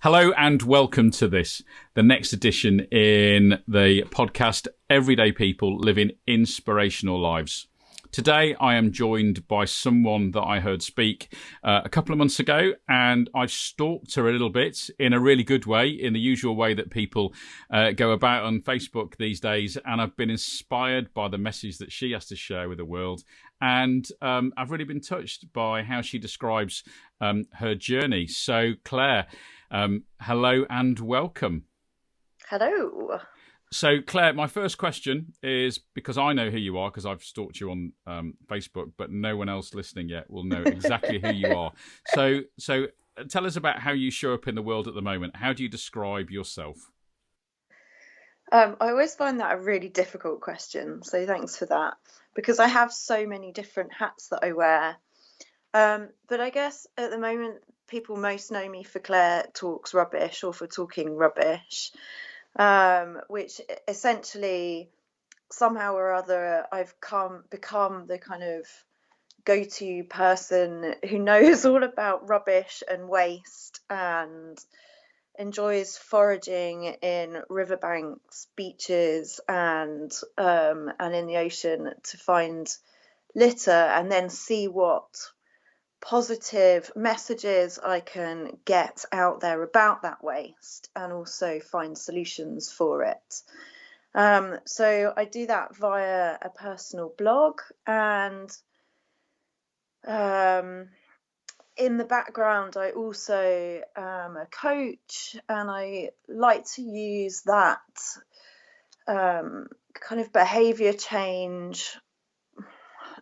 Hello and welcome to the next edition in the podcast, Everyday People Living Inspirational Lives. Today, I am joined by someone that I heard speak a couple of months ago, and I've stalked her a little bit in a really good way, in the usual way that people go about on Facebook these days, and I've been inspired by the message that she has to share with the world, and I've really been touched by how she describes her journey. So, Clare, hello and welcome. Hello. So, Clare, my first question is, because I know who you are, because I've stalked you on Facebook, but no one else listening yet will know exactly who you are. So tell us about how you show up in the world at the moment. How do you describe yourself? I always find that a really difficult question, so thanks for that, because I have so many different hats that I wear. But I guess at the moment, people most know me for Clare Talks Rubbish or for talking rubbish. Which essentially somehow or other I've become the kind of go-to person who knows all about rubbish and waste and enjoys foraging in riverbanks, beaches, and in the ocean to find litter and then see what positive messages I can get out there about that waste and also find solutions for it. So I do that via a personal blog, and in the background I also am a coach, and I like to use that kind of behavior change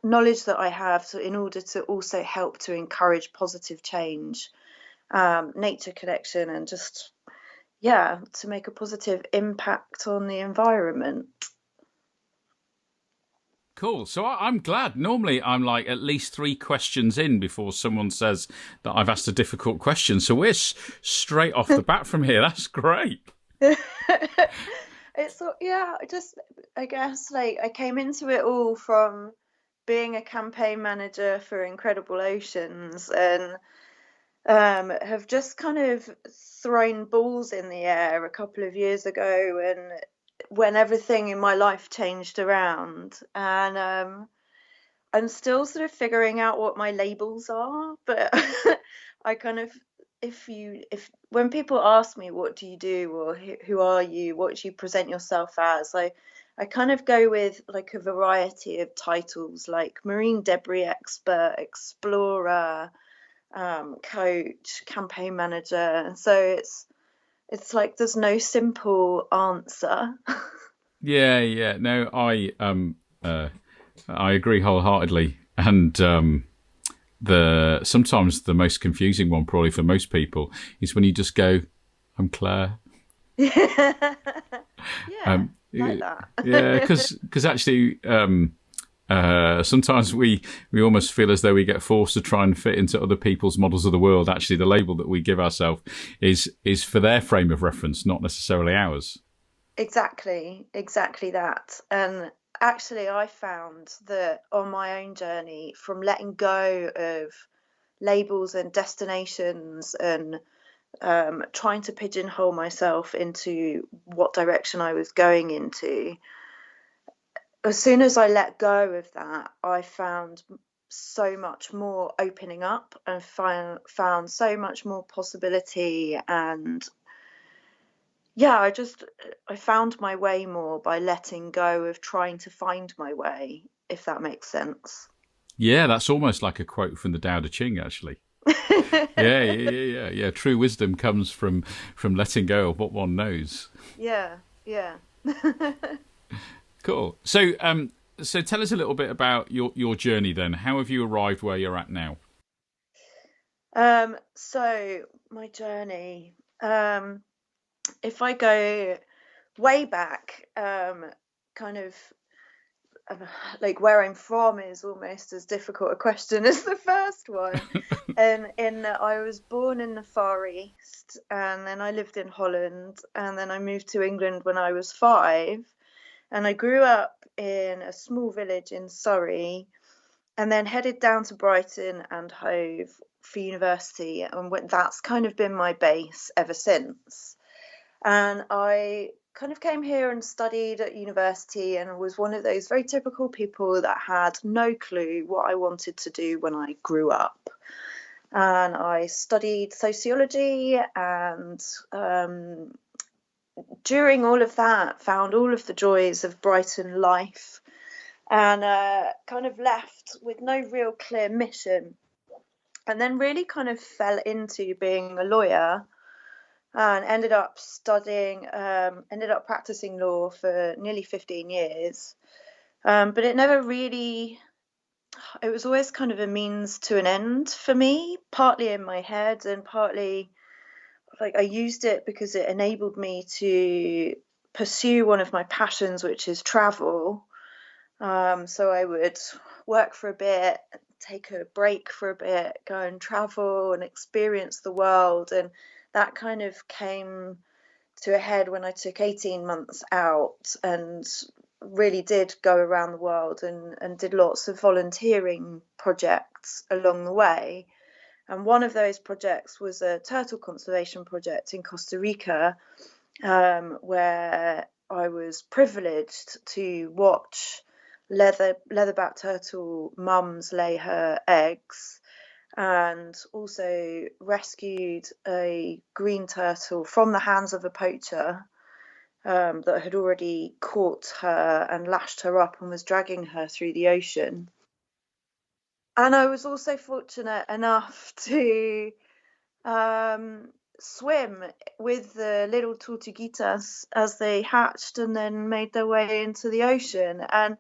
knowledge that I have in order to also help to encourage positive change, nature connection, and just, to make a positive impact on the environment. Cool. So I'm glad. Normally I'm like at least 3 questions in before someone says that I've asked a difficult question. So we're straight off the bat from here. That's great. It's, I guess, like, I came into it all from being a campaign manager for Incredible Oceans, and have just kind of thrown balls in the air a couple of years ago, and when everything in my life changed around, and I'm still sort of figuring out what my labels are, but I kind of, if when people ask me what do you do, or who are you, what do you present yourself as, I kind of go with like a variety of titles, like marine debris expert, explorer, coach, campaign manager. So it's like there's no simple answer. Yeah. No, I agree wholeheartedly. And sometimes the most confusing one, probably for most people, is when you just go, "I'm Clare." Yeah, like that. Yeah, because actually, sometimes we almost feel as though we get forced to try and fit into other people's models of the world. Actually, the label that we give ourselves is for their frame of reference, not necessarily ours. Exactly that. And actually, I found that on my own journey, from letting go of labels and destinations and trying to pigeonhole myself into what direction I was going into, as soon as I let go of that, I found so much more opening up, and found so much more possibility. And I found my way more by letting go of trying to find my way, if that makes sense. Yeah, that's almost like a quote from the Tao Te Ching, actually. Yeah. True wisdom comes from letting go of what one knows. Yeah. Cool. So tell us a little bit about your journey then. How have you arrived where you're at now? So my journey, if I go way back, kind of like where I'm from is almost as difficult a question as the first one. And in that I was born in the Far East, and then I lived in Holland, and then I moved to England when I was 5, and I grew up in a small village in Surrey, and then headed down to Brighton and Hove, for university, and that's kind of been my base ever since. And I kind of came here and studied at university and was one of those very typical people that had no clue what I wanted to do when I grew up. And I studied sociology, and during all of that found all of the joys of Brighton life, and kind of left with no real clear mission, and then really kind of fell into being a lawyer, and ended up practicing law for nearly 15 years. But it was always kind of a means to an end for me, partly in my head and partly like I used it because it enabled me to pursue one of my passions, which is travel. So I would work for a bit, take a break for a bit, go and travel and experience the world. And that kind of came to a head when I took 18 months out and really did go around the world and did lots of volunteering projects along the way. And one of those projects was a turtle conservation project in Costa Rica, where I was privileged to watch leatherback turtle mums lay her eggs, and also rescued a green turtle from the hands of a poacher that had already caught her and lashed her up and was dragging her through the ocean. And I was also fortunate enough to swim with the little tortuguitas as they hatched and then made their way into the ocean. And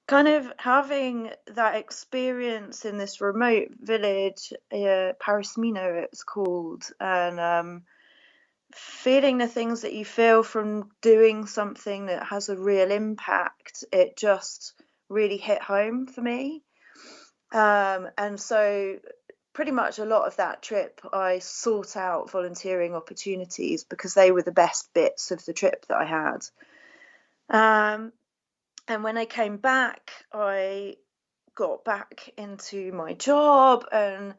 kind of having that experience in this remote village, Parismino it's called, and feeling the things that you feel from doing something that has a real impact, it just really hit home for me. And so pretty much a lot of that trip I sought out volunteering opportunities because they were the best bits of the trip that I had. And when I came back, I got back into my job and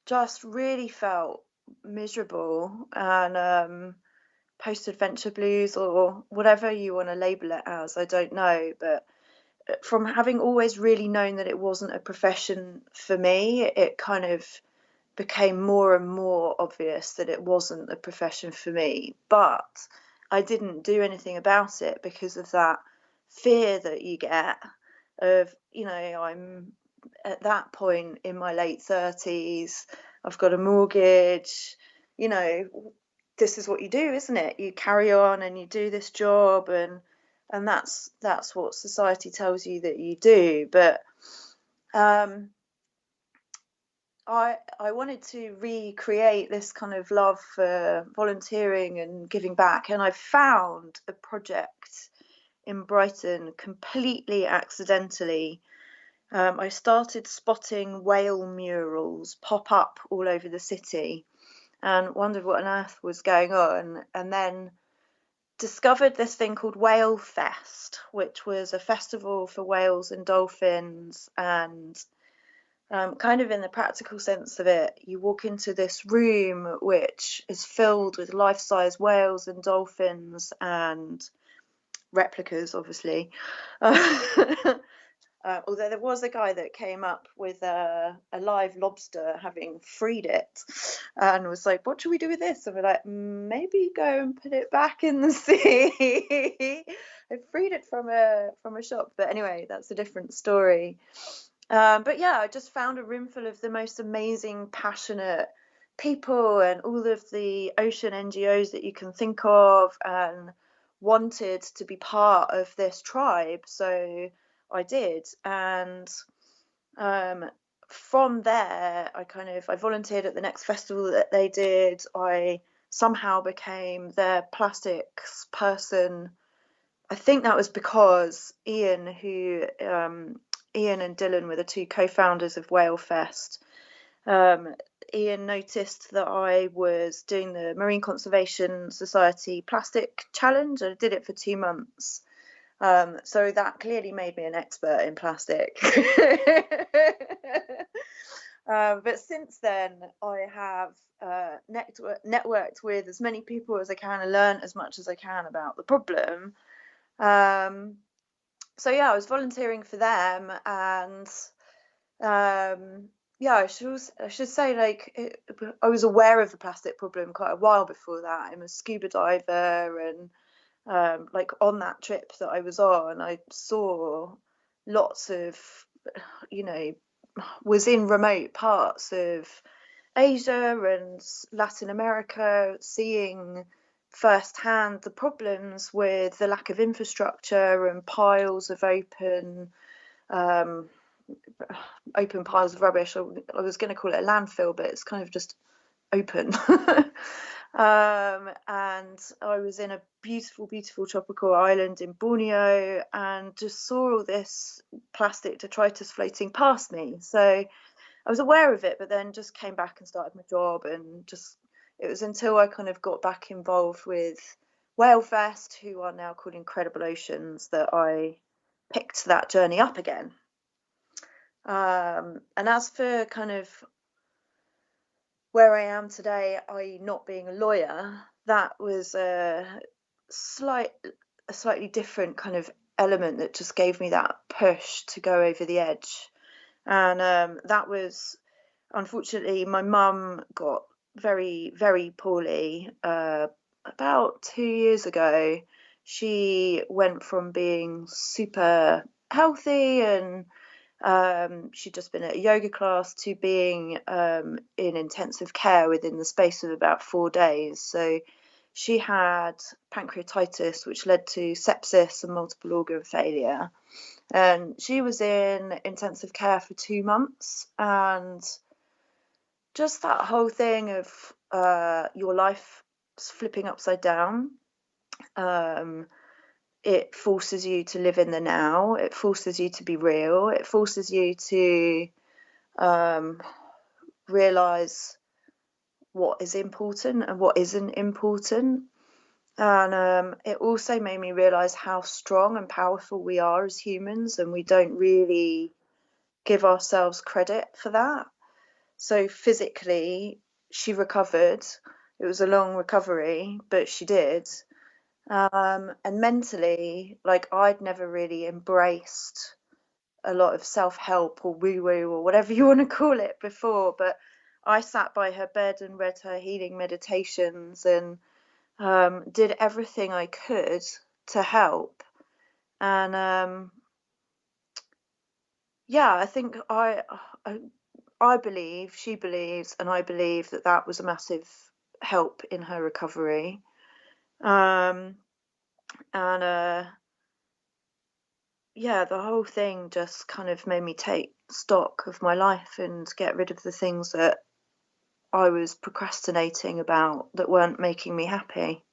just really felt miserable and post-adventure blues, or whatever you want to label it as, I don't know. But from having always really known that it wasn't a profession for me, it kind of became more and more obvious that it wasn't a profession for me. But I didn't do anything about it because of that fear that you get of, I'm at that point in my late 30s, I've got a mortgage, this is what you do, isn't it? You carry on and you do this job, and that's what society tells you that you do. But I wanted to recreate this kind of love for volunteering and giving back, and I found a project in Brighton completely accidentally. I started spotting whale murals pop up all over the city and wondered what on earth was going on, and then discovered this thing called Whale Fest, which was a festival for whales and dolphins. And kind of in the practical sense of it, you walk into this room which is filled with life-size whales and dolphins and replicas, obviously. Although there was a guy that came up with a live lobster, having freed it, and was like, "What should we do with this?" And we're like, "Maybe go and put it back in the sea." I freed it from a shop, but anyway, that's a different story. But yeah, I just found a room full of the most amazing, passionate people and all of the ocean NGOs that you can think of, and wanted to be part of this tribe. So I did. And from there, I volunteered at the next festival that they did. I somehow became their plastics person. I think that was because Ian and Dylan were the two co-founders of Whale Fest. Ian noticed that I was doing the Marine Conservation Society Plastic Challenge. I did it for 2 months. So that clearly made me an expert in plastic. But since then, I have networked with as many people as I can and learned as much as I can about the problem. So yeah, I was volunteering for them, and yeah, I should say, like, I was aware of the plastic problem quite a while before that. I'm a scuba diver, and like on that trip that I was on, I saw lots of, you know, was in remote parts of Asia and Latin America, seeing firsthand the problems with the lack of infrastructure and piles of open piles of rubbish. I was going to call it a landfill, but it's kind of just open. And I was in a beautiful, beautiful tropical island in Borneo, and just saw all this plastic detritus floating past me. So I was aware of it, but then just came back and started my job, and just, it was until I kind of got back involved with Whalefest, who are now called Incredible Oceans, that I picked that journey up again. And as for kind of where I am today, i.e. not being a lawyer, that was a slightly different kind of element that just gave me that push to go over the edge. And that was, unfortunately, my mum got very, very poorly about 2 years ago. She went from being super healthy and she'd just been at a yoga class to being in intensive care within the space of about 4 days. So she had pancreatitis, which led to sepsis and multiple organ failure. And she was in intensive care for 2 months. And just that whole thing of your life flipping upside down. It forces you to live in the now. It forces you to be real. It forces you to realize what is important and what isn't important. And it also made me realize how strong and powerful we are as humans, and we don't really give ourselves credit for that. So physically, she recovered. It was a long recovery, but she did. And mentally, like, I'd never really embraced a lot of self-help or woo-woo or whatever you want to call it before, but I sat by her bed and read her healing meditations and did everything I could to help. And yeah, I think I believe, she believes, and I believe that that was a massive help in her recovery. And yeah, the whole thing just kind of made me take stock of my life and get rid of the things that I was procrastinating about that weren't making me happy.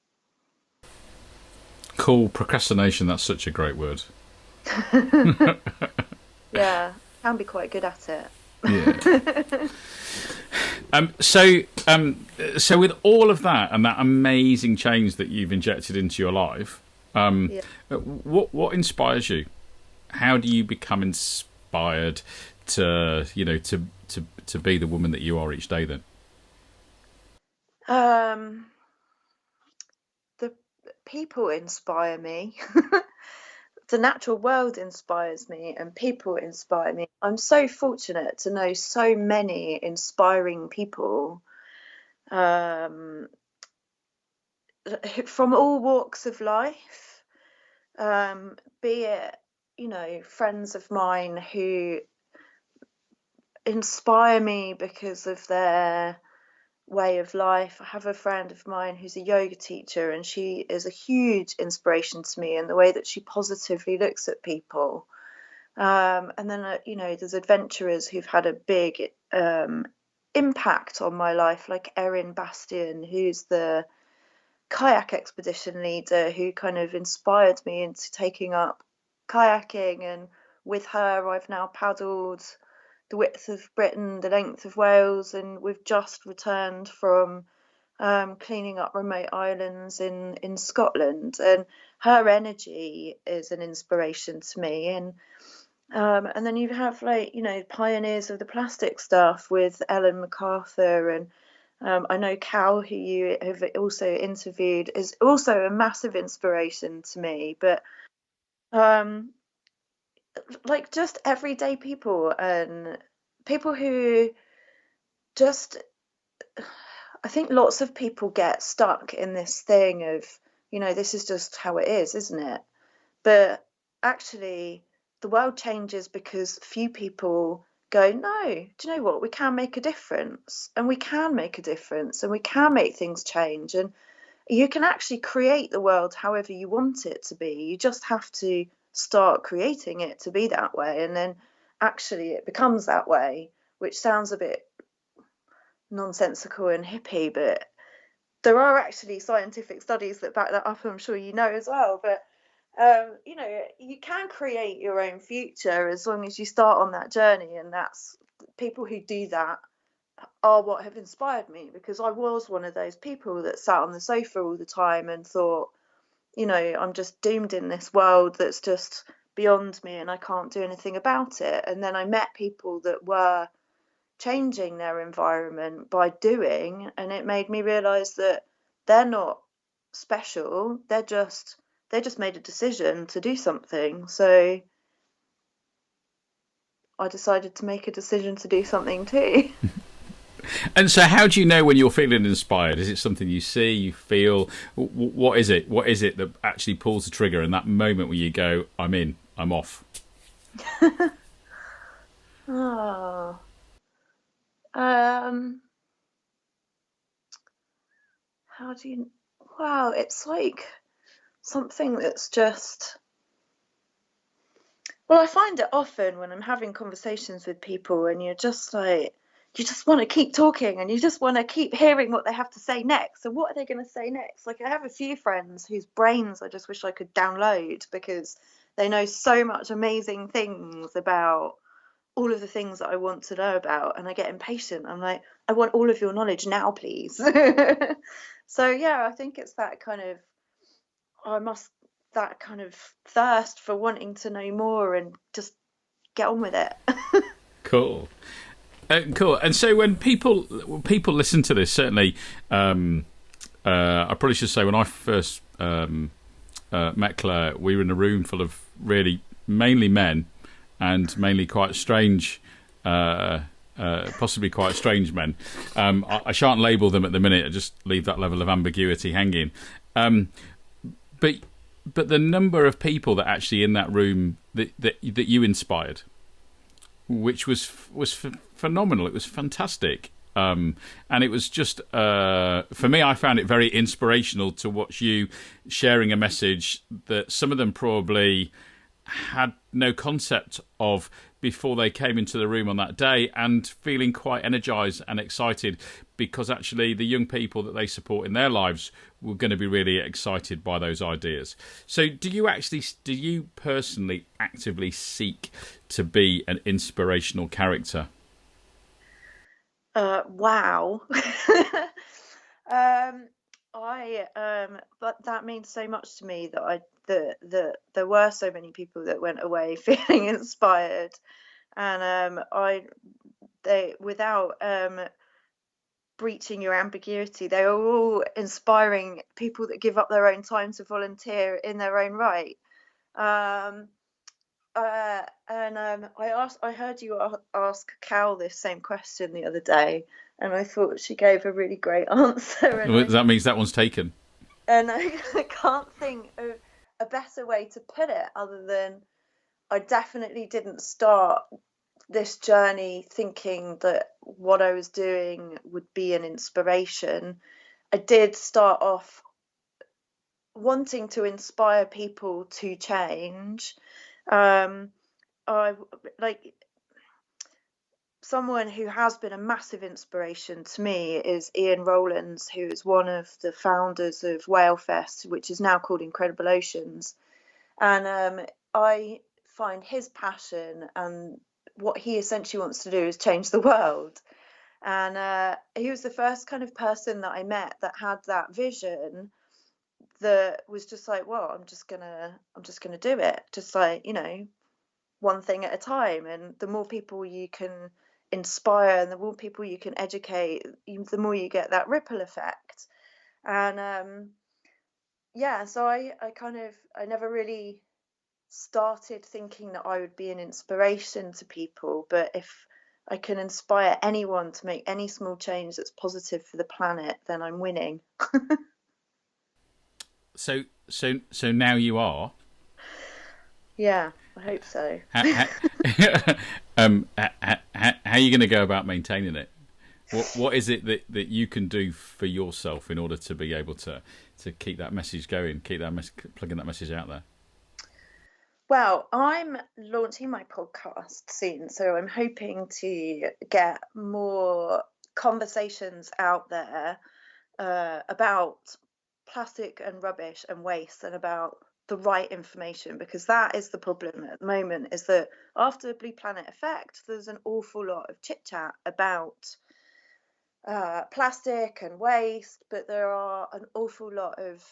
Cool. Procrastination, that's such a great word. Yeah, can be quite good at Yeah. it. So with all of that and that amazing change that you've injected into your life, Yeah. what inspires you? How do you become inspired to to be the woman that you are each day? Then Um, the people inspire me. The natural world inspires me, and people inspire me. I'm so fortunate to know so many inspiring people, um, from all walks of life, be it, friends of mine who inspire me because of their way of life. I have a friend of mine who's a yoga teacher, and she is a huge inspiration to me in the way that she positively looks at people. And then, there's adventurers who've had a big impact on my life, like Erin Bastian, who's the kayak expedition leader, who kind of inspired me into taking up kayaking. And with her, I've now paddled the width of Britain, the length of Wales, and we've just returned from cleaning up remote islands in Scotland. And her energy is an inspiration to me. And And then you have, like, pioneers of the plastic stuff with Ellen MacArthur, and I know Cal, who you have also interviewed, is also a massive inspiration to me. But um, like, just everyday people and people who just, I think lots of people get stuck in this thing of, this is just how it is, isn't it? But actually, the world changes because few people go, no, do you know what? We can make a difference, and we can make a difference, and we can make things change. And you can actually create the world however you want it to be. You just have to start creating it to be that way. And then actually it becomes that way, which sounds a bit nonsensical and hippie, but there are actually scientific studies that back that up, I'm sure you know as well. But you can create your own future as long as you start on that journey, and that's people who do that are what have inspired me, because I was one of those people that sat on the sofa all the time and thought, I'm just doomed in this world that's just beyond me and I can't do anything about it. And then I met people that were changing their environment by doing, and it made me realize that they're not special, they just made a decision to do something. So I decided to make a decision to do something too. And so, how do you know when you're feeling inspired? Is it something you see, you feel? What is it? What is it that actually pulls the trigger in that moment where you go, I'm in, I'm off? Oh, um, how do you? Wow, it's like something that's just. Well, I find it often when I'm having conversations with people, and you're just like, you just want to keep talking and you just want to keep hearing what they have to say next. So, what are they going to say next? Like, I have a few friends whose brains I just wish I could download, because they know so much amazing things about all of the things that I want to know about, and I get impatient. I'm like, I want all of your knowledge now, please. So, yeah, I think it's that kind of, I must, that kind of thirst for wanting to know more and just get on with it. Cool. Cool. And so when people listen to this, certainly, I probably should say when I first met Claire, we were in a room full of really mainly men and mainly quite strange, possibly quite strange men. I shan't label them at the minute. I just leave that level of ambiguity hanging. But the number of people that actually in that room that you inspired, which was phenomenal. It was fantastic. And it was just, for me, I found it very inspirational to watch you sharing a message that some of them probably had no concept of before they came into the room on that day, and feeling quite energised and excited because actually the young people that they support in their lives were going to be really excited by those ideas. So do you personally actively seek to be an inspirational character? Wow. But that means so much to me that that there were so many people that went away feeling inspired, and they, without breaching your ambiguity, they are all inspiring people that give up their own time to volunteer in their own right. Um, and I heard you ask Cal this same question the other day, and I thought she gave a really great answer. That means that one's taken. And I can't think of a better way to put it other than, I definitely didn't start this journey thinking that what I was doing would be an inspiration. I did start off wanting to inspire people to change. Um, I like Someone who has been a massive inspiration to me is Ian Rowlands, who is one of the founders of Whalefest, which is now called Incredible Oceans. And I find his passion and what he essentially wants to do is change the world. And he was the first kind of person that I met that had that vision, that was just like, well, I'm just gonna do it. Just like, one thing at a time. And the more people you can inspire and the more people you can educate, the more you get that ripple effect. And yeah, so I never really started thinking that I would be an inspiration to people, but if I can inspire anyone to make any small change that's positive for the planet, then I'm winning. So now you are. Yeah, I hope so. How, how are you going to go about maintaining it? What is it that you can do for yourself in order to be able to keep that message going, keep that plugging that message out there? Well, I'm launching my podcast soon, so I'm hoping to get more conversations out there about plastic and rubbish and waste, and about the right information, because that is the problem at the moment, is that after Blue Planet Effect, there's an awful lot of chit chat about plastic and waste, but there are an awful lot of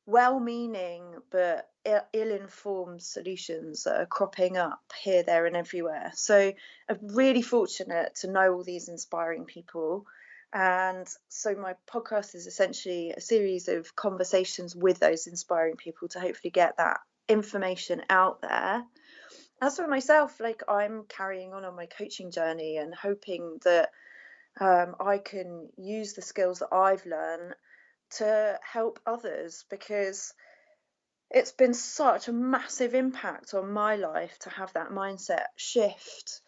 well-meaning but ill-informed solutions that are cropping up here, there, and everywhere. So I'm really fortunate to know all these inspiring people. And so my podcast is essentially a series of conversations with those inspiring people to hopefully get that information out there. As for myself, like, I'm carrying on my coaching journey and hoping that I can use the skills that I've learned to help others, because it's been such a massive impact on my life to have that mindset shift,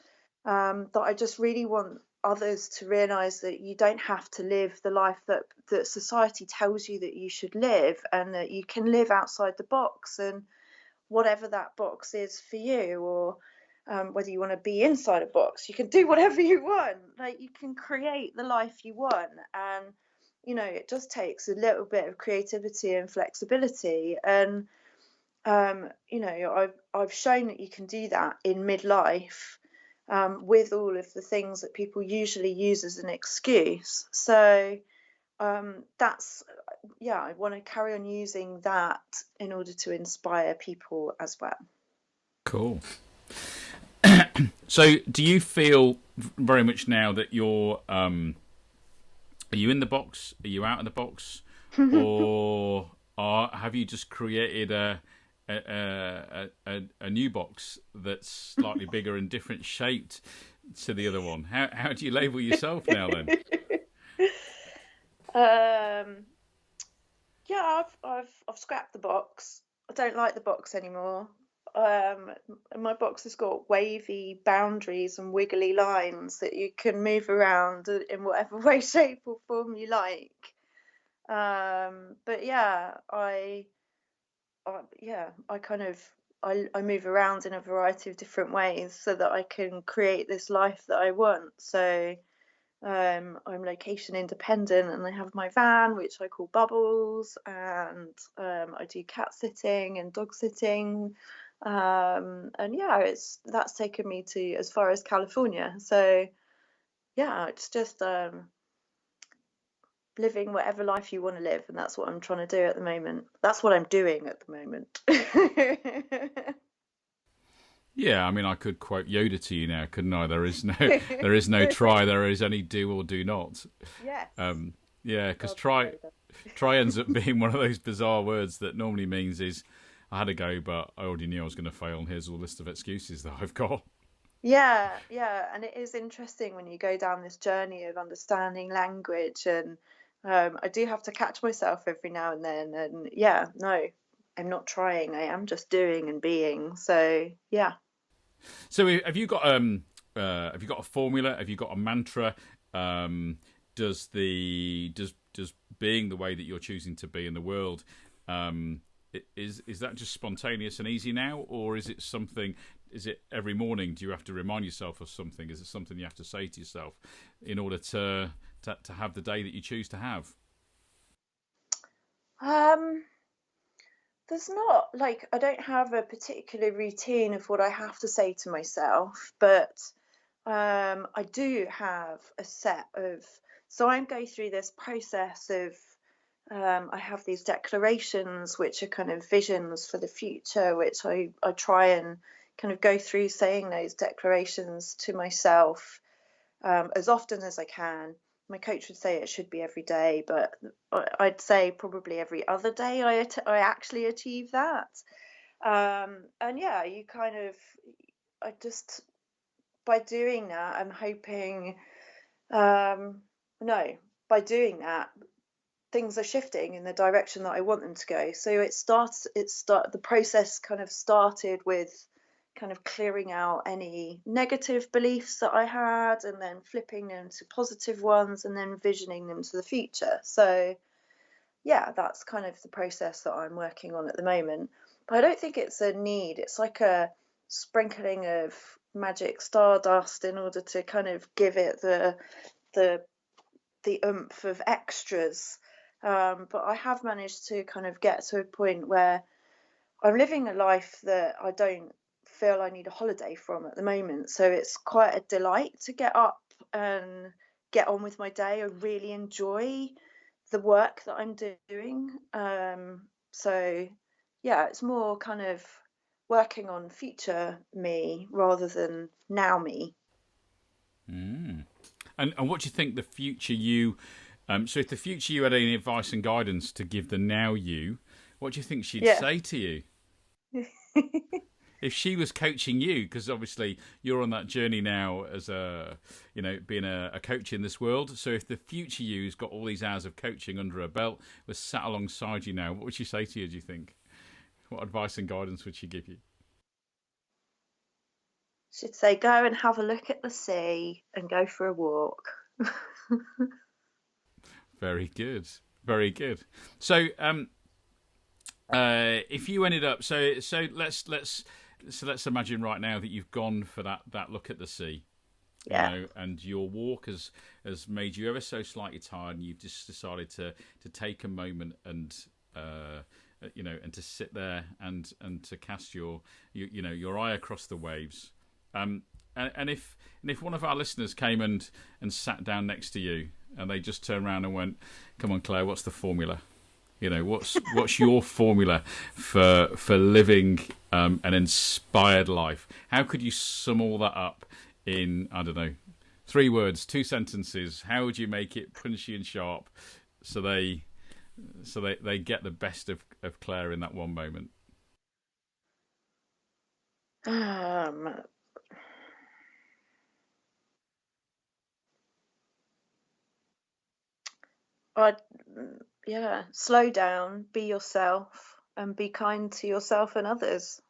that I just really want others to realize that you don't have to live the life that society tells you that you should live, and that you can live outside the box, and whatever that box is for you, or whether you want to be inside a box, you can do whatever you want. Like, you can create the life you want. And it just takes a little bit of creativity and flexibility. And I've shown that you can do that in midlife, with all of the things that people usually use as an excuse. So that's I want to carry on using that in order to inspire people as well. Cool. So do you feel very much now that you're are you in the box, are you out of the box, or have you just created a new box that's slightly bigger and different shaped to the other one? How do you label yourself now then? Yeah, I've scrapped the box. I don't like the box anymore. My box has got wavy boundaries and wiggly lines that you can move around in whatever way, shape, or form you like. But yeah, I kind of I move around in a variety of different ways so that I can create this life that I want. So I'm location independent, and I have my van, which I call Bubbles, and I do cat sitting and dog sitting, and yeah, that's taken me to as far as California. So yeah, it's just living whatever life you want to live, and that's what I'm trying to do at the moment. That's what I'm doing at the moment. Yeah, I mean, I could quote Yoda to you now, couldn't I? There is no try. There is only do or do not. Yes. Yeah, because try ends up being one of those bizarre words that normally means is I had a go, but I already knew I was going to fail, and here's a list of excuses that I've got. Yeah, and it is interesting when you go down this journey of understanding language, and I do have to catch myself every now and then, and yeah, no, I'm not trying, I am just doing and being. So yeah. So have you got a formula? Have you got a mantra? Does being the way that you're choosing to be in the world, is that just spontaneous and easy now, or is it something? Is it every morning? Do you have to remind yourself of something? Is it something you have to say to yourself in order to have the day that you choose to have? There's not, like, I don't have a particular routine of what I have to say to myself, but I do have a set of, so I'm going through this process of, I have these declarations which are kind of visions for the future, which I try and kind of go through saying those declarations to myself as often as I can. My coach would say it should be every day, but I'd say probably every other day I actually achieve that. And yeah, you kind of, I just, by doing that, I'm hoping, no, by doing that, things are shifting in the direction that I want them to go. So the process kind of started with kind of clearing out any negative beliefs that I had, and then flipping them to positive ones, and then visioning them to the future. So yeah, that's kind of the process that I'm working on at the moment. But I don't think it's a need. It's like a sprinkling of magic stardust in order to kind of give it the oomph of extras. But I have managed to kind of get to a point where I'm living a life that I don't feel I need a holiday from at the moment. So it's quite a delight to get up and get on with my day. I really enjoy the work that I'm doing. So yeah, it's more kind of working on future me rather than now me. And what do you think the future you? So if the future you had any advice and guidance to give the now you, what do you think she'd Yeah. say to you? If she was coaching you, because obviously you're on that journey now as being a coach in this world. So if the future you's got all these hours of coaching under her belt, was sat alongside you now, what would she say to you, do you think? What advice and guidance would she give you? She'd say, go and have a look at the sea and go for a walk. Very good. Very good. So, if you ended up, let's imagine right now that you've gone for that look at the sea, Yeah. and your walk has made you ever so slightly tired, and you've just decided to take a moment and and to sit there and to cast your eye across the waves. And if one of our listeners came and sat down next to you, and they just turned around and went, "Come on, Claire, what's the formula? What's your formula for living an inspired life? How could you sum all that up in, I don't know, 3 words, 2 sentences? How would you make it punchy and sharp so they get the best of Claire in that one moment?" Um, I'd, yeah, slow down, be yourself, and be kind to yourself and others.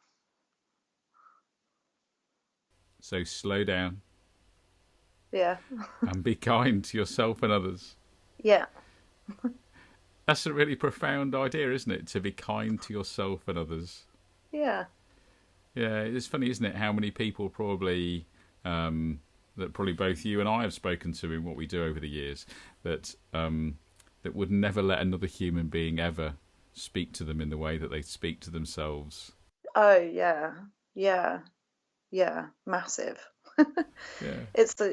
So slow down Yeah. and be kind to yourself and others. Yeah. That's a really profound idea, isn't it? To be kind to yourself and others. Yeah. Yeah, it's funny, isn't it? How many people probably that probably both you and I have spoken to in what we do over the years that would never let another human being ever speak to them in the way that they speak to themselves. Oh, yeah. Yeah. Yeah. Massive. Yeah.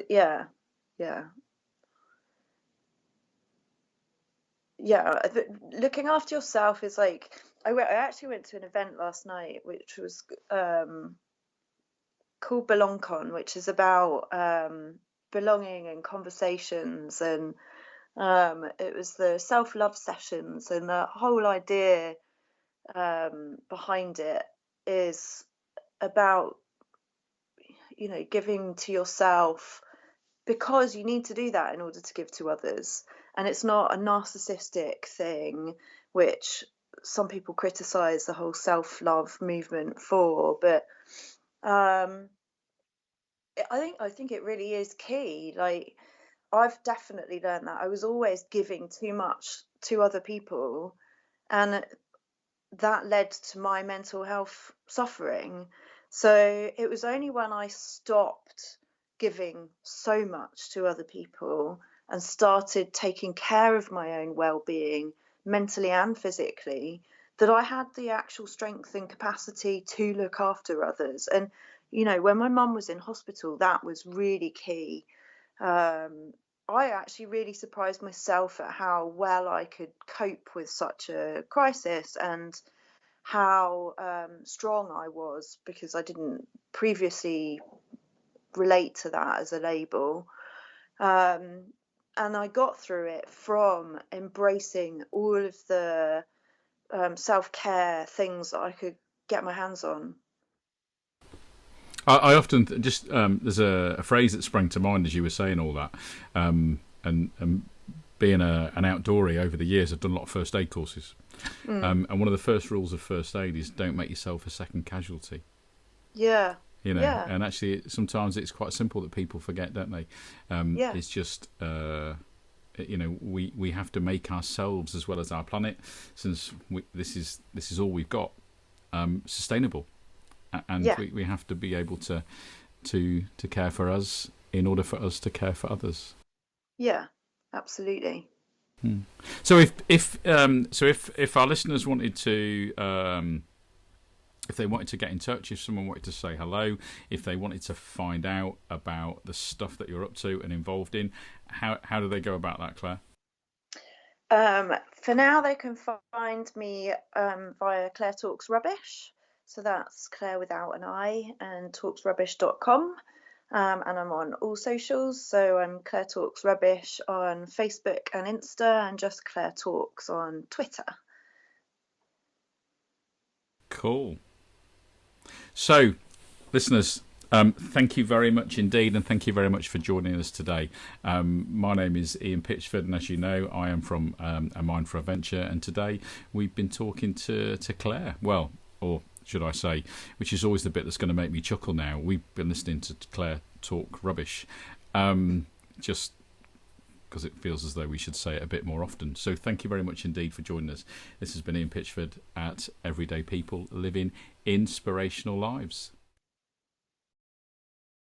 Yeah. Yeah. Yeah. Looking after yourself is like, I actually went to an event last night, which was called BelongCon, which is about belonging and conversations, and it was the self-love sessions, and the whole idea behind it is about giving to yourself because you need to do that in order to give to others, and it's not a narcissistic thing, which some people criticize the whole self-love movement for, but um I think it really is key. Like, I've definitely learned that I was always giving too much to other people, and that led to my mental health suffering. So it was only when I stopped giving so much to other people and started taking care of my own well-being, mentally and physically, that I had the actual strength and capacity to look after others. And when my mum was in hospital, that was really key. I actually really surprised myself at how well I could cope with such a crisis, and how strong I was, because I didn't previously relate to that as a label. And I got through it from embracing all of the self-care things that I could get my hands on. I often there's a phrase that sprang to mind as you were saying all that, and being an outdoorie over the years, I've done a lot of first aid courses, and one of the first rules of first aid is don't make yourself a second casualty. Yeah. You know, Yeah. and actually sometimes it's quite simple that people forget, don't they? Yeah. It's just we have to make ourselves, as well as our planet, since this is all we've got, sustainable. And Yeah. we have to be able to care for us in order for us to care for others. Yeah, absolutely. So if our listeners wanted to, if they wanted to get in touch, if someone wanted to say hello, if they wanted to find out about the stuff that you're up to and involved in, how do they go about that, Claire? For now, they can find me via Clare Talks Rubbish. So that's Claire without an I, and talksrubbish.com. And I'm on all socials. So I'm Clare Talks Rubbish on Facebook and Insta, and just Clare Talks on Twitter. Cool. So, listeners, thank you very much indeed, and thank you very much for joining us today. My name is Ian Pitchford, and as you know, I am from A Mind for Adventure, and today we've been talking to Claire. Well, or should I say, which is always the bit that's going to make me chuckle now. We've been listening to Claire talk rubbish, just because it feels as though we should say it a bit more often. So thank you very much indeed for joining us. This has been Ian Pitchford at Everyday People Living Inspirational Lives.